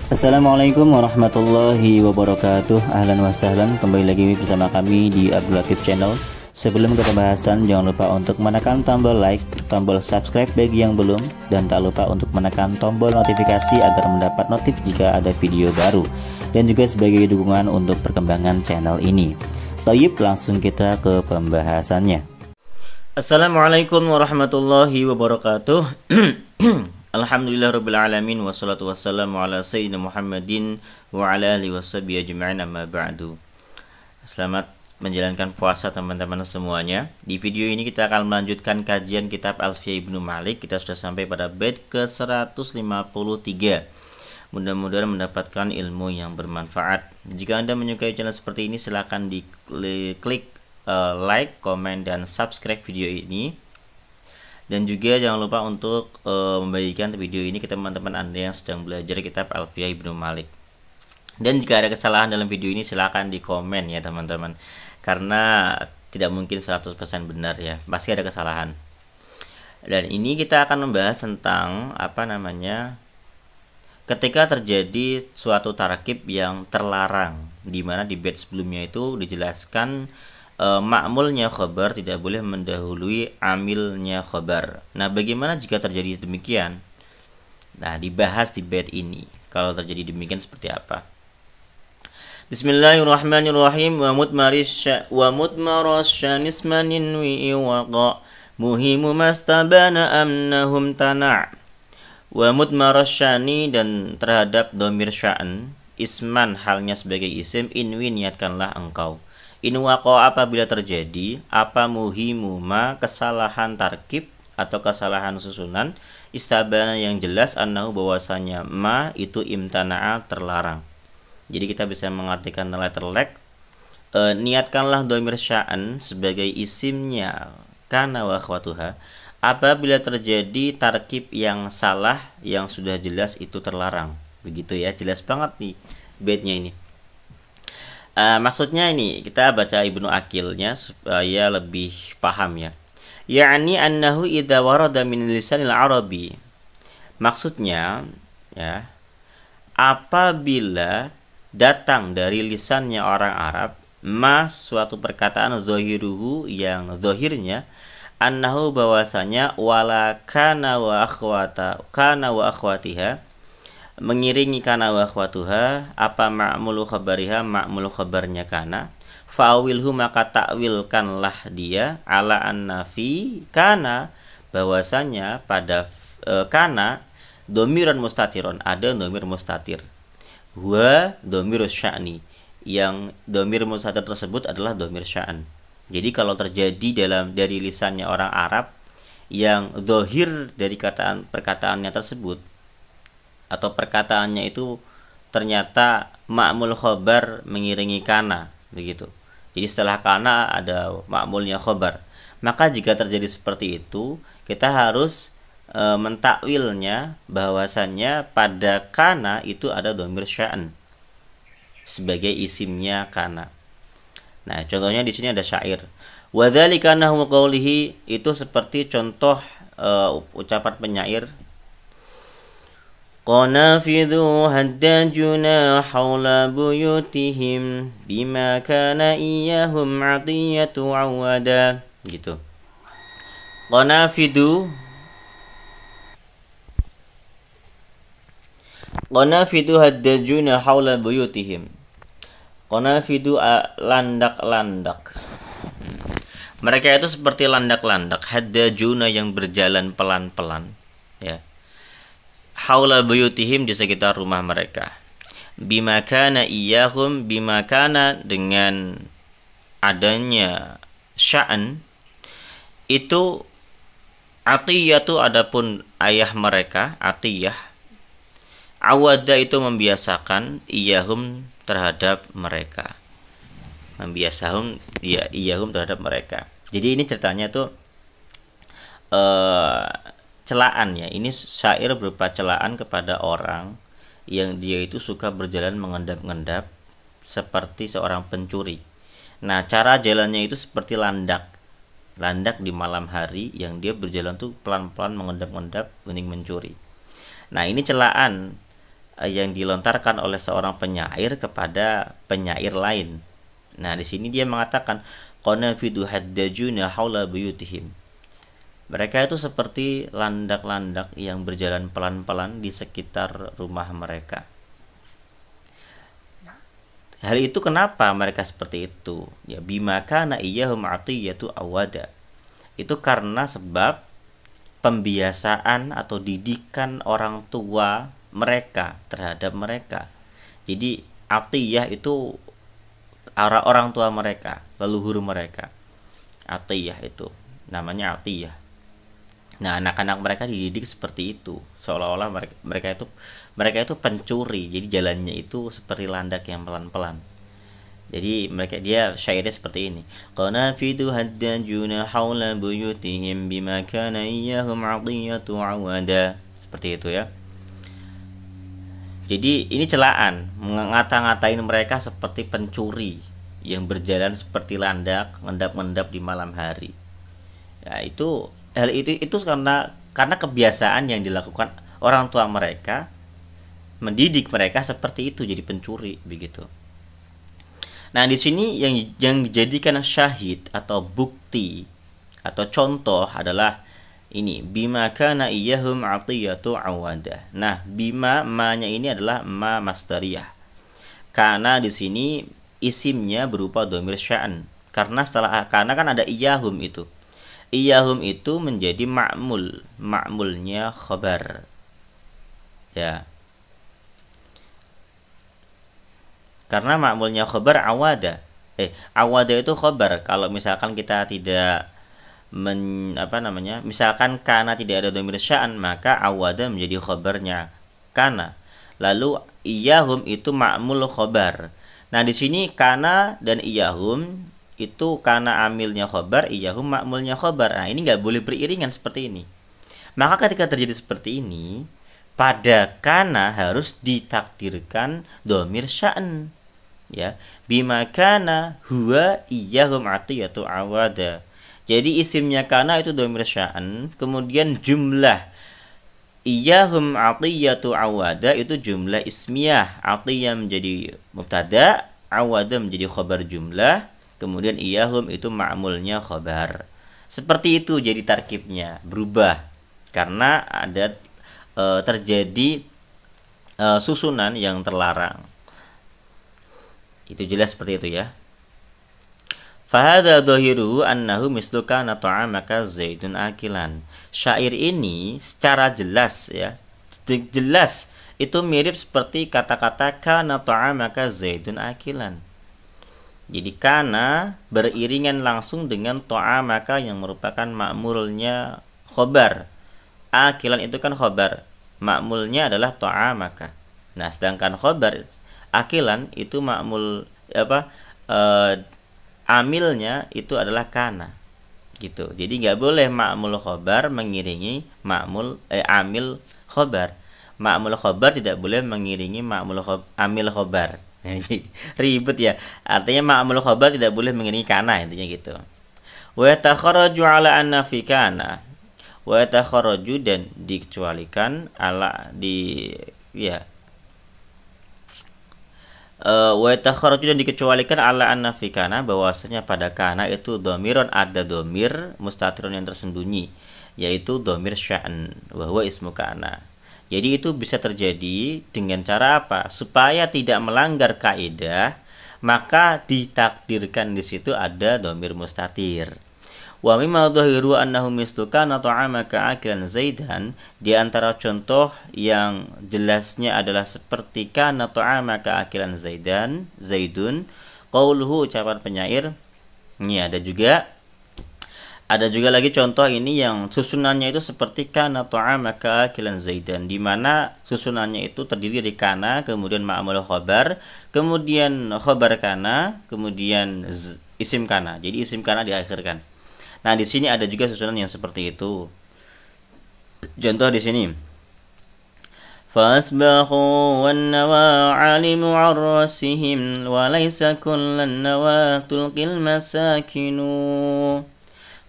Assalamualaikum warahmatullahi wabarakatuh. Ahlan wa sahlan, kembali lagi bersama kami di Abdul Latif Channel. Sebelum ke pembahasan, jangan lupa untuk menekan tombol like, tombol subscribe bagi yang belum, dan tak lupa untuk menekan tombol notifikasi agar mendapat notif jika ada video baru, dan juga sebagai dukungan untuk perkembangan channel ini. Thayyib, langsung kita ke pembahasannya. Assalamualaikum warahmatullahi wabarakatuh. Alhamdulillahirabbil alamin, wassalatu wassalamu ala sayyidina Muhammadin wa ala alihi washabihi ajma'in, amma ba'du. Selamat menjalankan puasa teman-teman semuanya. Di video ini kita akan melanjutkan kajian kitab Alfiyah Ibnu Malik. Kita sudah sampai pada bait ke-153. Mudah-mudahan mendapatkan ilmu yang bermanfaat. Jika Anda menyukai channel seperti ini, silahkan diklik like, komen, dan subscribe video ini. Dan juga jangan lupa untuk membagikan video ini ke teman-teman Anda yang sedang belajar kitab Alfiyah Ibnu Malik. Dan jika ada kesalahan dalam video ini, silahkan di komen ya teman-teman, karena tidak mungkin 100% benar ya, pasti ada kesalahan. Dan ini kita akan membahas tentang ketika terjadi suatu tarkib yang terlarang, dimana di bait sebelumnya itu dijelaskan ma'mulnya khobar tidak boleh mendahului amilnya khobar. Nah, bagaimana jika terjadi demikian? Nah, dibahas di bait ini. Kalau terjadi demikian seperti apa? Bismillahirrahmanirrahim. Wa mutmarasyanismanin wi'iwaqa muhimu mastabana amnahum tana'. Wa mutmarasyani, dan terhadap domir sya'an, isman halnya sebagai isim, inwi niatkanlah engkau. In waqo, apabila terjadi, apa muhimu ma, kesalahan tarkib atau kesalahan susunan, istabana yang jelas, annahu bahwasanya ma itu imtana'a terlarang. Jadi kita bisa mengartikan letter lag, niatkanlah domir sya'an sebagai isimnya kana wa akhwatuha, apabila terjadi tarkib yang salah yang sudah jelas itu terlarang. Begitu ya, jelas banget nih baitnya ini. Maksudnya ini kita baca Ibnu Aqilnya supaya lebih paham ya. Ya'ni annahu idza warada min lisanil arabi. Maksudnya ya, apabila datang dari lisannya orang Arab mas suatu perkataan zahiruhu yang zahirnya, annahu bahwasanya wala kana wa akhwatiha, mengiringi kana wa akhwatuha, apa ma'mulu khabariha, ma'mulu khabarnya kana, fa'awilhu, maka takwilkanlah dia, ala annafi kana, bahwasanya pada kana domiran mustatiron, ada domir mustatir, wa domirus sya'ni, yang domir mustatir tersebut adalah domir sya'an. Jadi kalau terjadi dari lisannya orang Arab yang zahir dari perkataannya tersebut, atau perkataannya itu ternyata ma'mul khobar mengiringi kana, begitu. Jadi setelah kana ada ma'mulnya khobar. Maka jika terjadi seperti itu, kita harus mentakwilnya bahwasannya pada kana itu ada domir sya'an sebagai isimnya kana. Nah, contohnya di sini ada syair. Wa dzalika nahwu qawlihi, itu seperti contoh ucapan penyair. Qanafidu haddajuna hawla buyutihim bima kana iyahum atiyatu awada, gitu. Qanafidu haddajuna hawla buyutihim. Qanafidu landak-landak. Mereka itu seperti landak-landak, haddajuna yang berjalan pelan-pelan ya, haula buyutihim, di sekitar rumah mereka. Bima kana iyahum, bima kana dengan adanya sya'an itu, atiyatu adapun ayah mereka, atiyah, awada itu membiasakan, iyahum terhadap mereka, membiasahum ya iyahum terhadap mereka. Jadi ini ceritanya tuh celaan ya, ini syair berupa celaan kepada orang yang dia itu suka berjalan mengendap-endap seperti seorang pencuri. Nah, cara jalannya itu seperti landak di malam hari yang dia berjalan tuh pelan-pelan mengendap-endap bening mencuri. Nah, ini celaan yang dilontarkan oleh seorang penyair kepada penyair lain. Nah, di sini dia mengatakan qanafidu haddajuna haula buyutihim. Mereka itu seperti landak-landak yang berjalan pelan-pelan di sekitar rumah mereka. Hal itu kenapa mereka seperti itu? Ya bima kana iyyahum atiyatu awada. Itu karena sebab pembiasaan atau didikan orang tua mereka terhadap mereka. Jadi atiyah itu orang tua mereka, leluhur mereka. Atiyah itu namanya atiyah. Nah, anak-anak mereka dididik seperti itu, seolah-olah mereka itu pencuri. Jadi jalannya itu seperti landak yang pelan-pelan. Jadi dia syairnya seperti ini. Qanafidu haddajuna haula buyutihim bima kana iyyahum 'adiyatu 'awada. Seperti itu ya. Jadi ini celaan, ngata-ngatain mereka seperti pencuri yang berjalan seperti landak, ngendap-ngendap di malam hari. Ya, hal itu karena kebiasaan yang dilakukan orang tua mereka, mendidik mereka seperti itu, jadi pencuri begitu. Nah, di sini yang dijadikan syahid atau bukti atau contoh adalah ini bima kana iyyahum atiyatu awada. Nah, bima ma-nya ini adalah ma masdariyah. Karena di sini isimnya berupa dhamir sya'an. Karena kan ada iyyahum itu. Iyyahum itu menjadi ma'mulnya khabar. Ya. Karena ma'mulnya khabar awada. Awada itu khabar. Kalau misalkan kita tidak misalkan kana tidak ada dhamir sya'an, maka awada menjadi khabarnya kana. Lalu iyyahum itu ma'mul khabar. Nah, di sini kana dan iyyahum itu kana amilnya khabar, iyyahum ma'mulnya khabar. Nah, ini nggak boleh beriringan seperti ini. Maka ketika terjadi seperti ini, pada kana harus ditakdirkan dhamir sya'an. Ya, bima kana huwa iyyahum atiyatu awada. Jadi isimnya kana itu dhamir sya'an, kemudian jumlah iyyahum atiyatu awada itu jumlah ismiyah. Atiyah menjadi mubtada, awada menjadi khabar jumlah, kemudian iyyahum itu ma'mulnya khabar. Seperti itu jadi tarkibnya, berubah karena ada terjadi susunan yang terlarang. Itu jelas seperti itu ya. Fahadha dhahiruhu annahu mislu kana ta'amaka zaidun akilan. Syair ini secara jelas ya, jelas itu mirip seperti kata-kata kana ta'amaka zaidun akilan. Jadi kana beriringan langsung dengan ta'amaka yang merupakan ma'mulnya khobar. Akilan itu kan khobar, ma'mulnya adalah ta'amaka. Nah, sedangkan khobar akilan itu ma'mul amilnya itu adalah kana gitu. Jadi nggak boleh ma'mul khobar mengiringi amil khobar. Ma'mul khobar tidak boleh mengiringi amil khobar. Ribet ya. Artinya ma'mul khobar tidak boleh mengiringi kana, intinya gitu. Wa yatakharaju ala anna fi kana. Wa yatakharaju dan dikecualikan ala wa yatakharaju dan dikecualikan ala anna fi kana, bahwasanya pada kana itu dhamirun, ada dhamir mustatirun yang tersembunyi, yaitu dhamir sya'an wa huwa ismu kana. Jadi itu bisa terjadi dengan cara apa? Supaya tidak melanggar kaidah, maka ditakdirkan di situ ada dhamir mustatir. Wa mimma dhahiru annahu mislu kana ta'amaka akilan zaidan, di antara contoh yang jelasnya adalah seperti kana ta'amaka akilan zaidun qauluhu, ucapan penyair. Ini ada juga lagi contoh ini yang susunannya itu seperti kana ta'amaka akilan zaidan, di mana susunannya itu terdiri dari kana, kemudian ma'mul khabar, kemudian khabar kana, kemudian isim kana. Jadi isim kana diakhirkan. Nah, di sini ada juga susunan yang seperti itu. Contoh di sini. Fasbahu wan nawa 'alimu 'arrasihim wa laysa kullan nawa tulqil masakinu.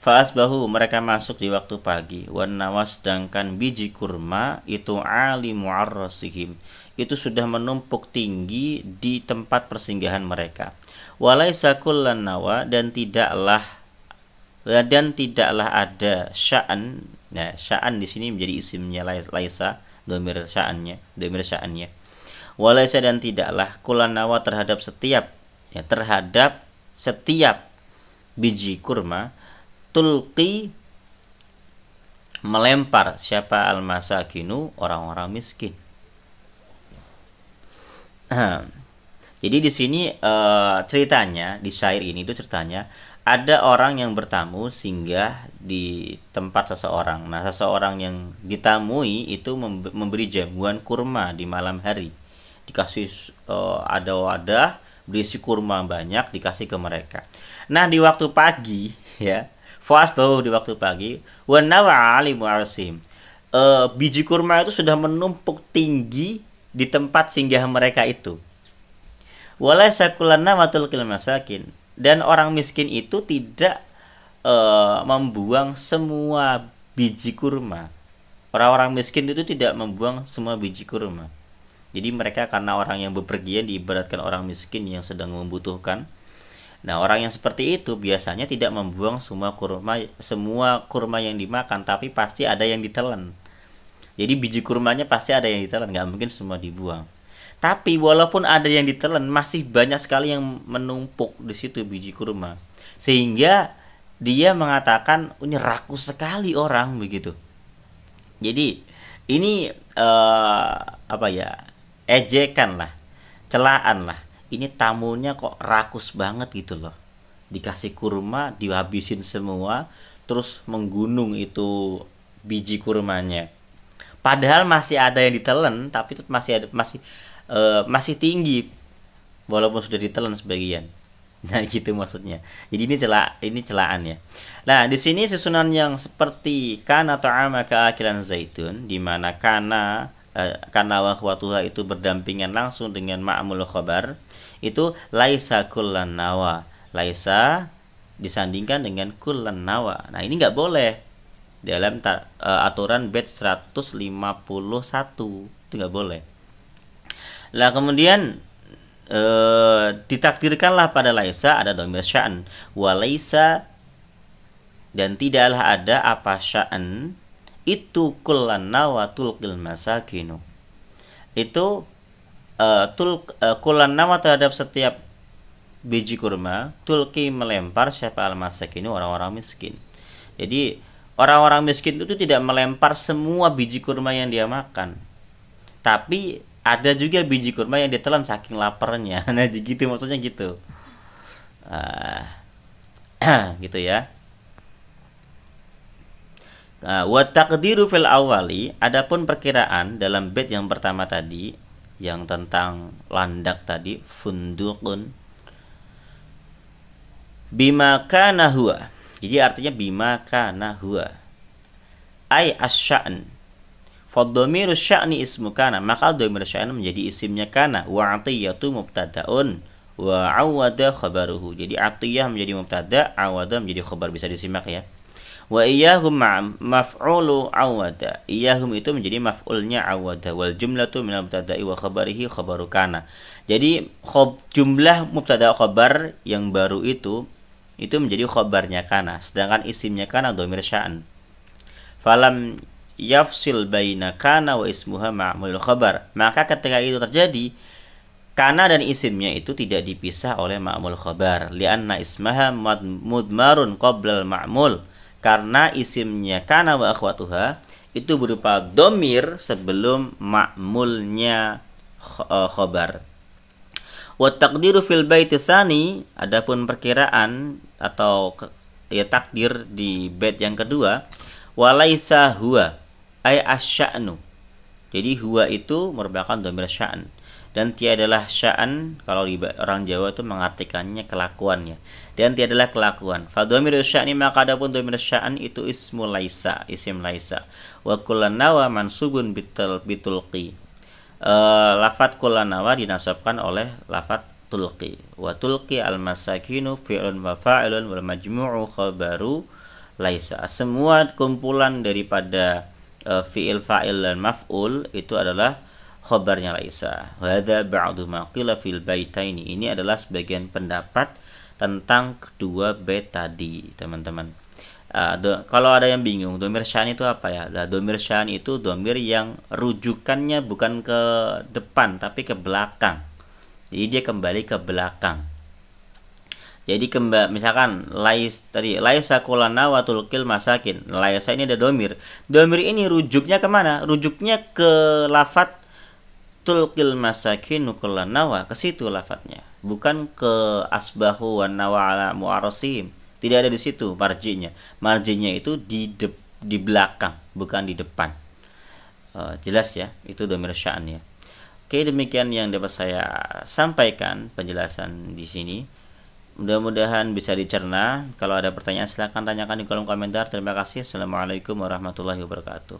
Fasbahu, mereka masuk di waktu pagi. Wan nawa, sedangkan biji kurma itu 'alimu 'arrasihim, itu sudah menumpuk tinggi di tempat persinggahan mereka. Walaisa kullan nawa, dan tidaklah ada sya'an. Nah, sya'an di sini menjadi isimnya laisa, dhamir sya'annya. Walaisa, dan tidaklah kullan nawa, terhadap setiap biji kurma, tulqi, melempar siapa al-masakinu, orang-orang miskin. Jadi di sini ceritanya di syair ini itu ceritanya ada orang yang bertamu singgah di tempat seseorang. Nah, seseorang yang ditamui itu memberi jamuan kurma di malam hari. Dikasih ada wadah berisi kurma banyak, dikasih ke mereka. Nah, di waktu pagi ya, bau di waktu pagi, wa nawa alimu arsim. Biji kurma itu sudah menumpuk tinggi di tempat singgah mereka itu. Walaysa kullanna matulqil masakin, dan orang miskin itu tidak membuang semua biji kurma. Orang-orang miskin itu tidak membuang semua biji kurma. Jadi mereka karena orang yang bepergian diibaratkan orang miskin yang sedang membutuhkan. Nah, orang yang seperti itu biasanya tidak membuang semua kurma yang dimakan, tapi pasti ada yang ditelan. Jadi biji kurmanya pasti ada yang ditelan, nggak mungkin semua dibuang. Tapi walaupun ada yang ditelan, masih banyak sekali yang menumpuk di situ biji kurma, sehingga dia mengatakan ini rakus sekali orang begitu. Jadi ini ejekan lah, celaan lah. Ini tamunya kok rakus banget gitu loh. Dikasih kurma, dihabisin semua, terus menggunung itu biji kurmanya. Padahal masih ada yang ditelan, tapi itu masih tinggi walaupun sudah ditelan sebagian. Nah, gitu maksudnya. Jadi ini celaan ya. Nah, di sini susunan yang seperti kana ta'amaka akilan zaitun, di mana kana wa akhwatuha itu berdampingan langsung dengan ma'mul khabar, itu laisa kullan nawa. Laisa disandingkan dengan kullan nawa. Nah, ini nggak boleh. Dalam aturan bait 151 itu nggak boleh. Lah kemudian ditakdirkanlah pada laisa ada dhamir sya'an, wa laisa, dan tidaklah ada apa sya'an itu kullan nawa tulqil masakinu. Itu kullan nawa terhadap setiap biji kurma, tulqi melempar siapa al-masakinu, orang-orang miskin. Jadi orang-orang miskin itu tidak melempar semua biji kurma yang dia makan, tapi ada juga biji kurma yang ditelan saking laparnya. Nah, gitu maksudnya gitu. Gitu ya. Wa taqdiru fil awali, adapun perkiraan dalam bait yang pertama tadi yang tentang landak tadi, funduqun bima kana huwa. Jadi artinya bima kana huwa ay asy-sya'n. Fadhamiru sya'ni ismu kana, maka dhamir sya'an menjadi isimnya kana. Wa atiyatu mubtada'un wa awada khabaruhu. Jadi atiyah menjadi mubtada, awada menjadi khabar, bisa disimak ya. Wa iyyahum maf'ulu awada. Iyyahum itu menjadi maf'ulnya awada, wal jumlatu minal mubtada'i wa khabarihi khabaru kana. Jadi jumlah mubtada khabar yang baru itu menjadi khabarnya kana, sedangkan isimnya kana dhamir sya'an. Falam yafsil baina kana wa ismuha ma'mulul khabar. Maka ketika itu terjadi, kana dan isimnya itu tidak dipisah oleh ma'mul khabar, lianna ismaha mudmarun qablal ma'mul, karena isimnya kana wa akhwatuha itu berupa dhamir sebelum ma'mulnya khabar. Wa taqdiru fil baiti tsani, adapun perkiraan atau takdir di bait yang kedua, walaisa huwa ay asya'nu. Jadi huwa itu merupakan dhamir sya'an, dan tiadalah sya'an kalau di orang Jawa itu mengartikannya kelakuannya, dan tiadalah kelakuan. Fa dhamiru sya'ni, maka adapun dhamir sya'an itu ismu laisa, isim laisa. Wa kullan nawa mansubun bitulqi. Lafat kullan nawa dinasabkan oleh lafat tulqi. Wa tulqi al-masakinu fi'lun wa fa'ilun wal majmu'u khabaru laisa. Semua kumpulan daripada fi'il, fa'il dan maf'ul itu adalah khobarnya laisa. Hadza ba'du ma qila fil baitaini. Ini adalah sebagian pendapat tentang kedua bait tadi, teman-teman. Kalau ada yang bingung, domir sya'an itu apa ya? Nah, domir sya'an itu domir yang rujukannya bukan ke depan tapi ke belakang. Jadi dia kembali ke belakang. Jadi misalkan laisa kulana wa tulqil masakin. Laisa ini ada domir. Domir ini rujuknya kemana? Rujuknya ke lafat tulqil masakin kulana wa, ke situ lafadznya. Bukan ke asbahu wa nawa ala mu'arasim. Tidak ada di situ marjinya. Marjinya itu di belakang, bukan di depan. Jelas ya, itu domir sya'an ya. Oke, demikian yang dapat saya sampaikan penjelasan di sini. Mudah-mudahan bisa dicerna. Kalau ada pertanyaan silahkan tanyakan di kolom komentar. Terima kasih. Assalamualaikum warahmatullahi wabarakatuh.